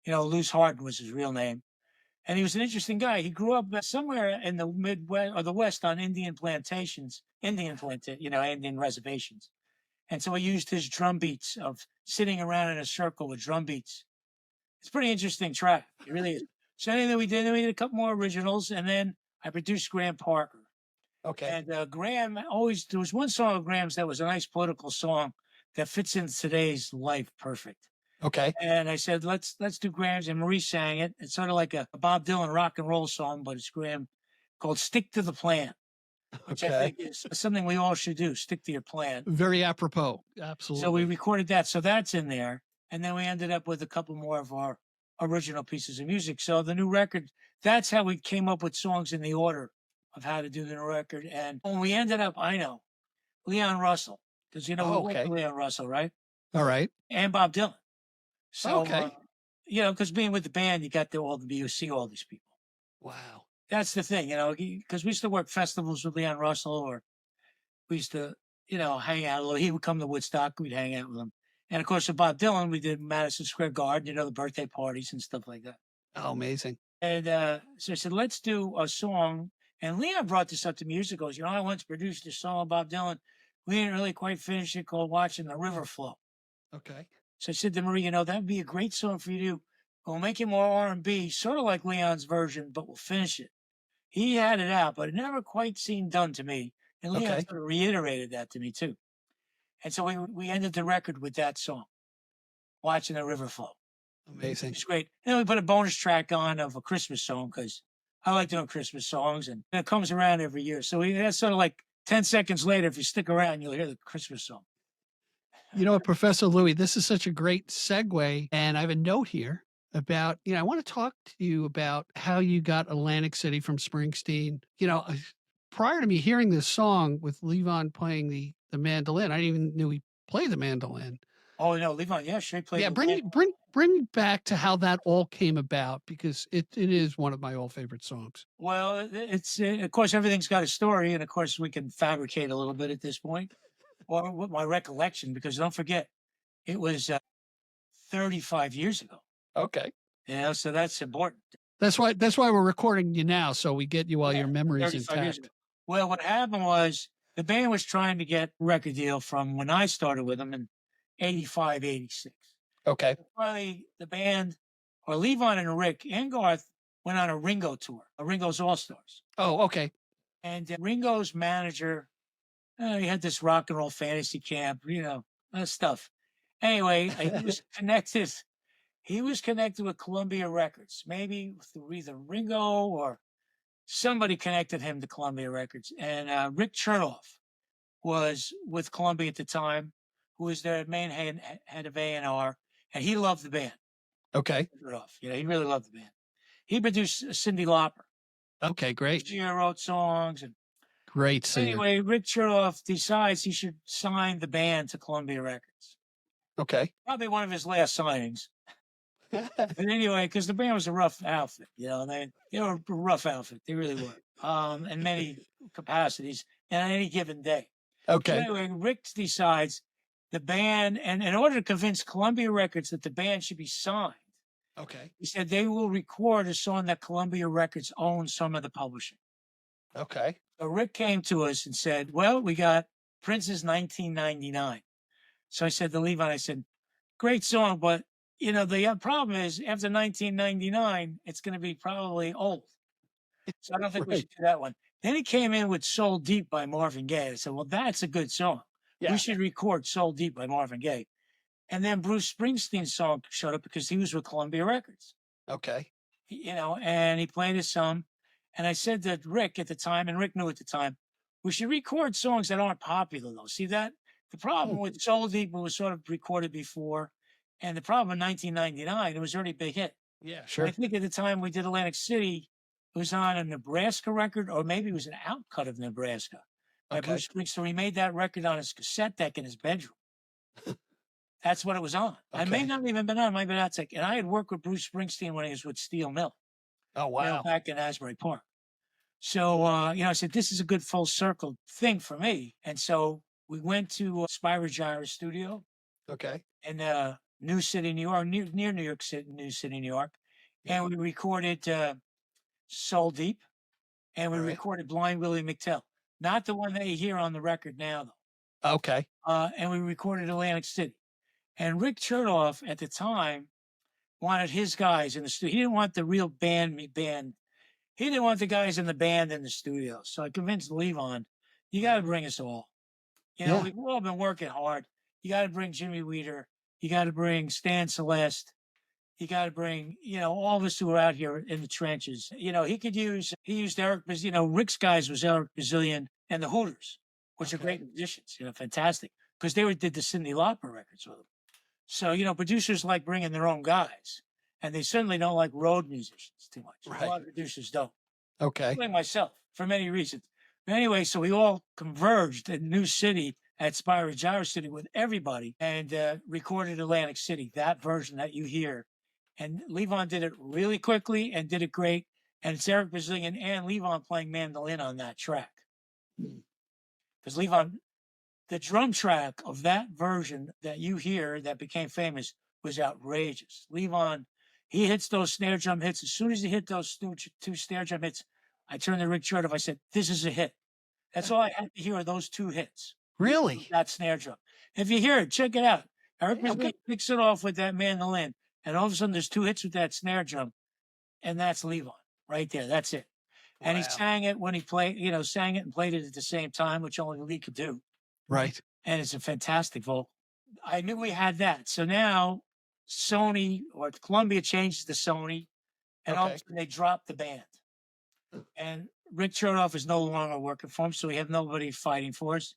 Luce Harden was his real name. And he was an interesting guy. He grew up somewhere in the Midwest or the West on Indian plantations, Indian reservations. And so he used his drum beats of sitting around in a circle with drum beats. It's a pretty interesting track. It really is. So anyway, we did a couple more originals, and then I produced Graham Parker. Okay. And Graham there was one song of Graham's that was a nice political song that fits in today's life perfect. Okay. And I said, let's do Graham's, and Marie sang it. It's sort of like a Bob Dylan rock and roll song, but it's Graham, called Stick to the Plan, which I Okay. think is something we all should do, stick to your plan. Very apropos. So we Absolutely. recorded that. So that's in there. And then we ended up with a couple more of our original pieces of music. So the new record, that's how we came up with songs in the order of how to do the new record. And when we ended up, I know, Leon Russell, because, we Oh, worked okay. with Leon Russell, right? All right. And Bob Dylan. So, Okay. because being with the band, you see all these people. Wow. That's the thing, because we used to work festivals with Leon Russell, or we used to, hang out a little. He would come to Woodstock, we'd hang out with him. And of course, with Bob Dylan, we did Madison Square Garden, the birthday parties and stuff like that. Oh, amazing. And so I said, let's do a song. And Leon brought this up to me years ago. I once produced a song of Bob Dylan. We didn't really quite finish it, called Watching the River Flow. Okay. So I said to Marie, that would be a great song for you to do. We'll make it more R&B, sort of like Leon's version, but we'll finish it. He had it out, but it never quite seemed done to me. And Leon Okay. sort of reiterated that to me too. And so we ended the record with that song, Watching the River Flow. Amazing. It's great. And then we put a bonus track on of a Christmas song, because I like doing Christmas songs, and it comes around every year. So that's sort of like 10 seconds later, if you stick around, you'll hear the Christmas song. You know what, Professor Louie, this is such a great segue. And I have a note here about, I want to talk to you about how you got Atlantic City from Springsteen. Prior to me hearing this song with Levon playing the mandolin, I didn't even knew he played the mandolin. Oh no, Levon, yeah, sure played. Yeah, bring me back to how that all came about, because it is one of my all favorite songs. Well, it's of course everything's got a story, and of course we can fabricate a little bit at this point, or with my recollection, because don't forget, it was 35 years ago. Okay. So that's important. That's why we're recording you now, so we get you while your memory's 35 years intact. ago. Well, what happened was the band was trying to get a record deal from when I started with them in 85, 86. Okay. Finally, the band, or Levon and Rick and Garth, went on a Ringo tour, a Ringo's All Stars. Oh, okay. And Ringo's manager, he had this rock and roll fantasy camp, that stuff. Anyway, he was connected. He was connected with Columbia Records, maybe through either Ringo or somebody connected him to Columbia Records. And Rick Chernoff was with Columbia at the time, who was their main head of A&R, and he loved the band. Okay. He really loved the band. He produced Cyndi Lauper. Okay, great. She wrote songs. And great singer. anyway, Rick Chernoff decides he should sign the band to Columbia Records. Okay. Probably one of his last signings. But anyway, because the band was a rough outfit, they were a rough outfit. They really were, in many capacities, and on any given day. Okay. So anyway, Rick decides the band, and in order to convince Columbia Records that the band should be signed, Okay. he said they will record a song that Columbia Records owns some of the publishing. Okay. So Rick came to us and said, well, we got Prince's 1999. So I said to Levon, great song, but the problem is after 1999, it's going to be probably old. So I don't think we should do that one. Then he came in with Soul Deep by Marvin Gaye. I said, well, that's a good song. Yeah. We should record Soul Deep by Marvin Gaye. And then Bruce Springsteen's song showed up because he was with Columbia Records. Okay. And he played us some. And I said to Rick at the time, and Rick knew at the time, we should record songs that aren't popular, though. See that? The problem with Soul Deep was sort of recorded before. And the problem in 1999, it was already a big hit. Yeah, sure. I think at the time we did Atlantic City, it was on a Nebraska record, or maybe it was an outcut of Nebraska by Bruce Springsteen. So he made that record on his cassette deck in his bedroom. That's what it was on. I may not have even been on my outtake. And I had worked with Bruce Springsteen when he was with Steel Mill. Oh, wow. back in Asbury Park. So, I said, this is a good full circle thing for me. And so we went to Spyro Gyra's studio Okay. in New City, New York, near New York City, New City, New York. Yeah. And we recorded Soul Deep, and we All right. recorded Blind Willie McTell. Not the one that you hear on the record now, though. Okay. And we recorded Atlantic City. And Rick Chertoff at the time wanted his guys in the studio. He didn't want the real band. He didn't want the guys in the band in the studio. So I convinced Levon, you got to bring us all. Yeah. We've all been working hard. You got to bring Jimmy Weeder. You got to bring Stan Celeste. You got to bring, all of us who are out here in the trenches. He used Eric, Rick's guys was Eric Bazillion and the Hooters, which are great musicians, fantastic. Because did the Cyndi Lauper records with them. So, producers like bringing their own guys, and they certainly don't like road musicians too much. Right. A lot of producers don't. Okay. Including myself, for many reasons. But anyway, so we all converged in New City at Spyro Gyra City with everybody and recorded Atlantic City, that version that you hear. And Levon did it really quickly and did it great. And it's Eric Bazillion and Levon playing mandolin on that track. Because Levon, the drum track of that version that you hear that became famous was outrageous. Levon, he hits those snare drum hits. As soon as he hit those two snare drum hits, I turned to Rick Chertoff. I said, this is a hit. That's all I had to hear are those two hits. Really? That snare drum. If you hear it, check it out. Eric picks it off with that mandolin, and all of a sudden there's two hits with that snare drum, and that's Levon right there. That's it. Wow. And he sang it when he played, sang it and played it at the same time, which only Lee could do. Right. And it's a fantastic vocal. I knew we had that. So now Sony or Columbia changes to Sony, and all of a sudden they drop the band. And Rick Chertoff is no longer working for him, so we have nobody fighting for us.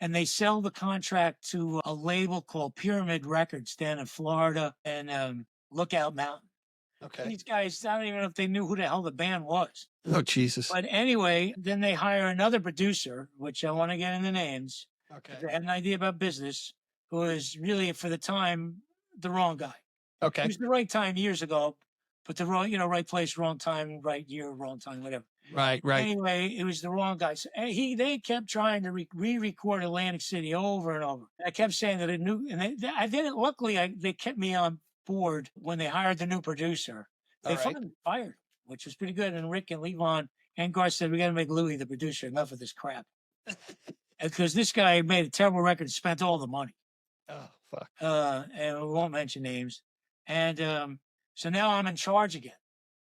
And they sell the contract to a label called Pyramid Records down in Florida and Lookout Mountain. Okay. These guys, I don't even know if they knew who the hell the band was. Oh, Jesus. But anyway, then they hire another producer, which I want to get into names. Okay. They had an idea about business, who was really, for the time, the wrong guy. Okay. It was the right time years ago, but the wrong, right place, wrong time, right year, wrong time, whatever. Right. Anyway, it was the wrong guy. So they kept trying to re-record Atlantic City over and over. I kept saying that I didn't. Luckily, they kept me on board when they hired the new producer. They finally fired him, which was pretty good. And Rick and Levon and Garth said, "We got to make Louie the producer. Enough of this crap." Because this guy made a terrible record, spent all the money. Oh, fuck. And we won't mention names. And so now I'm in charge again.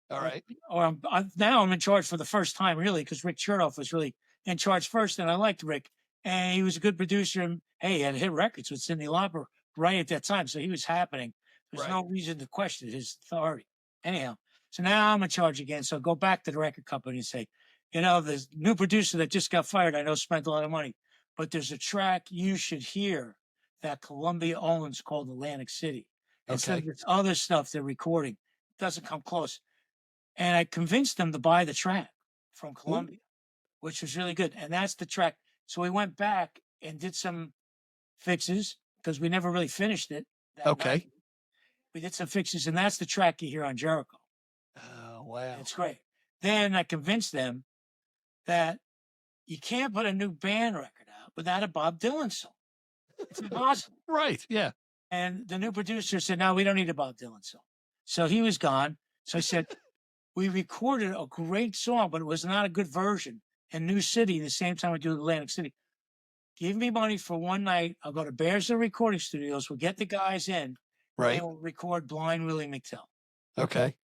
All right. Or now I'm in charge for the first time, really, because Rick Chertoff was really in charge first, and I liked Rick, and he was a good producer. And hey, he had hit records with Cyndi Lauper right at that time, so he was happening. There's no reason to question his authority. Anyhow, so now I'm in charge again. So I go back to the record company and say, the new producer that just got fired, I know spent a lot of money, but there's a track you should hear that Columbia owns called Atlantic City. Instead of this other stuff they're recording, it doesn't come close. And I convinced them to buy the track from Columbia, which was really good. And that's the track. So we went back and did some fixes because we never really finished it. Night. We did some fixes, and that's the track you hear on Jericho. Oh, wow. It's great. Then I convinced them that you can't put a new band record out without a Bob Dylan song. It's impossible. Right. Yeah. And the new producer said, no, we don't need a Bob Dylan song. So he was gone. So I said, we recorded a great song, but it was not a good version in New City the same time we do Atlantic City. Give me money for one night. I'll go to Bearsville Recording Studios. We'll get the guys in. Right. And we'll record Blind Willie McTell. Okay.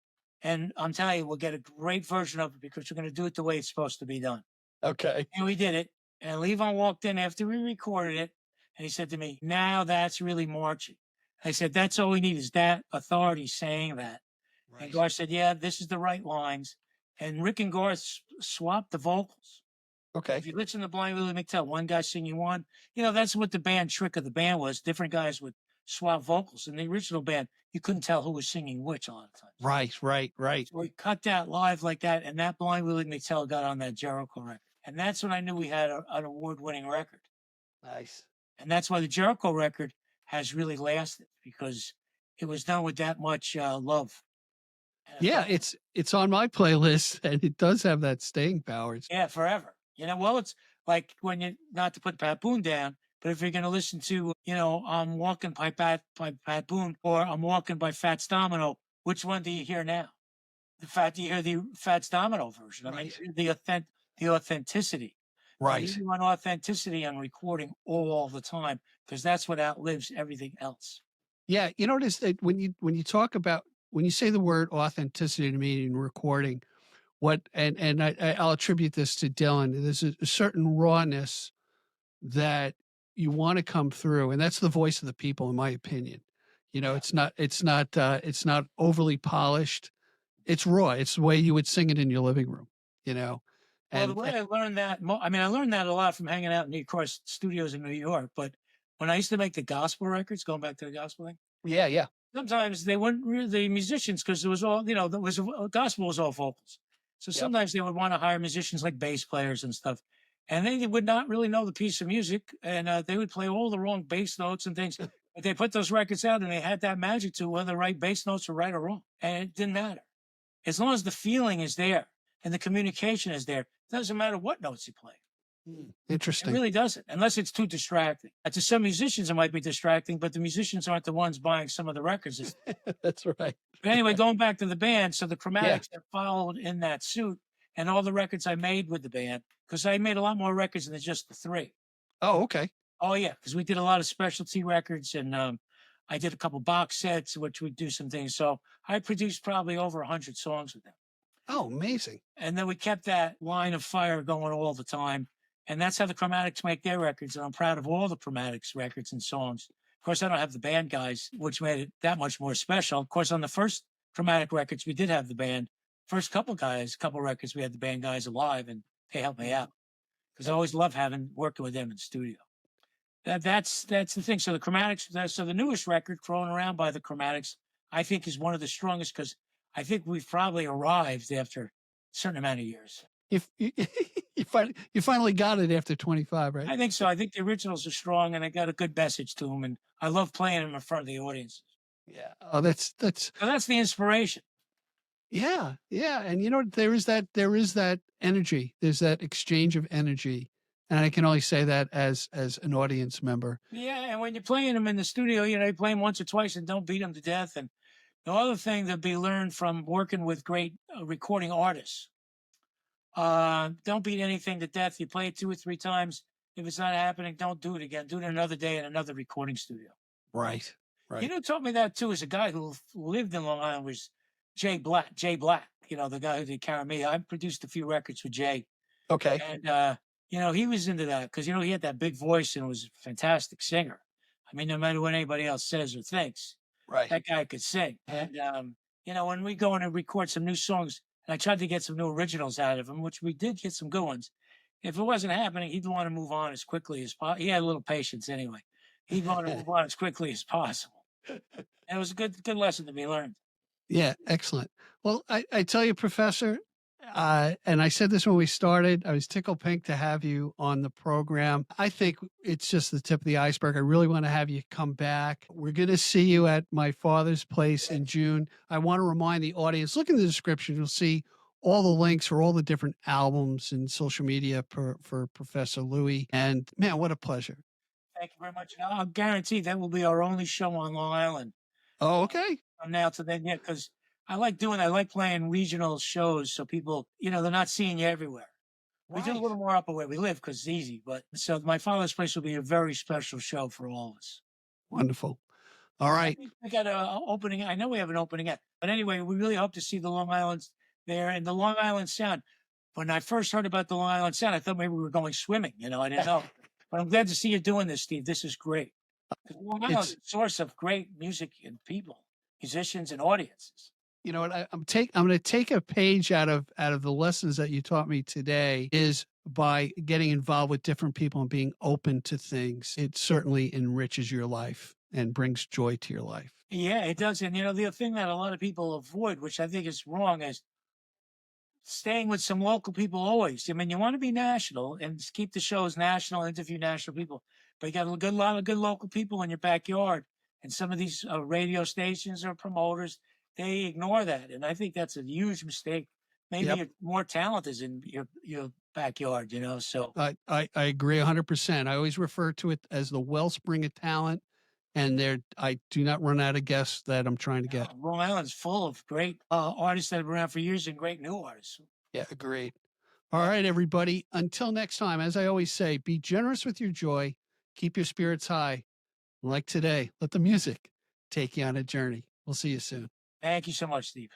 And I'm telling you, we'll get a great version of it because we're going to do it the way it's supposed to be done. Okay. And we did it. And Levon walked in after we recorded it. And he said to me, now that's really marching. I said, that's all we need is that authority saying that. Right. And Garth said, yeah, this is the right lines. And Rick and Garth swapped the vocals. Okay. If you listen to Blind Willie McTell, one guy singing one, that's what the band trick of the band was. Different guys would swap vocals. In the original band, you couldn't tell who was singing which a lot of times. Right. So we cut that live like that, and that Blind Willie McTell got on that Jericho record. And that's when I knew we had an award-winning record. Nice. And that's why the Jericho record has really lasted, because it was done with that much love. And I Yeah, thought, it's on my playlist, and it does have that staying power. yeah, forever. Well, it's like when you, not to put Pat Boone down, but if you're going to listen to, I'm Walking by Pat Boone or I'm Walking by Fats Domino, which one do you hear now? Do you hear the Fats Domino version? I mean, Right. the authenticity. You Right. want authenticity on recording all the time because that's what outlives everything else. Yeah, you notice that when you talk about when you say the word authenticity to me in recording, what and I'll attribute this to Dylan. There's a certain rawness that you want to come through, and that's the voice of the people, in my opinion. Yeah. It's not overly polished. It's raw. It's the way you would sing it in your living room, Well, the and way I learned that, I mean, I learned that a lot from hanging out in the, of course, studios in New York. But when I used to make the gospel records, going back to the gospel thing, yeah, yeah, sometimes they weren't really the musicians because there was all, there was gospel was all vocals. So yep. sometimes they would want to hire musicians like bass players and stuff. And they would not really know the piece of music. And they would play all the wrong bass notes and things. But they put those records out and they had that magic to whether the right bass notes were right or wrong. And it didn't matter. As long as the feeling is there and the communication is there, it doesn't matter what notes you play. It Interesting. really doesn't, unless it's too distracting. To some musicians, it might be distracting, but the musicians aren't the ones buying some of the records. That's right. But anyway, going back to the band, so the Yeah. Chromatics have followed in that suit, and all the records I made with the band, because I made a lot more records than just the three. Oh, okay. Oh yeah, because we did a lot of specialty records, and I did a couple box sets, which we do some things. So I produced probably over 100 songs with them. Oh, amazing. And then we kept that line of fire going all the time. And that's how the Chromatics make their records. And I'm proud of all the Chromatics records and songs. Of course, I don't have the band guys, which made it that much more special. Of course, on the first Chromatic records, we did have the band. First couple records, we had the band guys alive and they helped me out because I always love working with them in studio. That's the thing. So the Chromatics, so the newest record, Thrown Around by the Chromatics, I think is one of the strongest because I think we've probably arrived after a certain amount of years. If you, you finally got it after 25, right? I think so. I think the originals are strong and they got a good message to them. And I love playing them in front of the audience. Yeah. Oh, that's So that's the inspiration. yeah, yeah. And there is that energy. There's that exchange of energy. And I can only say that as an audience member. Yeah. And when you're playing them in the studio, you play them once or twice and don't beat them to death. And the other thing that be learned from working with great recording artists, don't beat anything to death. You play it 2 or 3 times. If it's not happening, don't do it again. Do it another day in another recording studio. Right. Right. Who taught me that too is a guy who lived in Long Island was Jay Black. Jay Black, the guy who did Carry Me. I produced a few records with Jay. Okay. And he was into that because he had that big voice and was a fantastic singer. I mean, no matter what anybody else says or thinks, Right. that guy could sing. And when we go in and record some new songs, and I tried to get some new originals out of him, which we did get some good ones. If it wasn't happening, he'd want to move on as quickly as possible. He had a little patience anyway. He'd want to move on as quickly as possible. And it was a good lesson to be learned. Yeah, excellent. Well, I tell you, Professor, and I said this when we started, I was tickled pink to have you on the program. I think it's just the tip of the iceberg. I really want to have you come back. We're going to see you at my father's place in June. I want to remind the audience, look in the description, you'll see all the links for all the different albums and social media for Professor Louie. And man, what a pleasure. Thank you very much. And I'll guarantee that will be our only show on Long Island. Oh, okay. From now to then, yeah, because I like playing regional shows so people, they're not seeing you everywhere. We do a little more up where we live because it's easy. But so my father's place will be a very special show for all of us. Wonderful. All right. We got an opening. I know we have an opening act. But anyway, we really hope to see the Long Island there and the Long Island Sound. When I first heard about the Long Island Sound, I thought maybe we were going swimming. I didn't know. But I'm glad to see you doing this, Steve. This is great. Long Island is a source of great music and people, musicians and audiences. You know what? I'm going to take a page out of the lessons that you taught me today is by getting involved with different people and being open to things. It certainly enriches your life and brings joy to your life. Yeah, it does. And the thing that a lot of people avoid, which I think is wrong, is staying with some local people always. I mean, you want to be national and keep the shows national, interview national people, but you got a lot of good local people in your backyard. And some of these radio stations or promoters, they ignore that, and I think that's a huge mistake. Maybe Yep. more talent is in your backyard, you know. So I agree 100%. I always refer to it as the wellspring of talent, and I do not run out of guests that I'm trying to get. Long Island's full of great artists that have been around for years and great new artists. Yeah, agreed. All right, everybody. Until next time, as I always say, be generous with your joy, keep your spirits high. Like today, let the music take you on a journey. We'll see you soon. Thank you so much, Steve.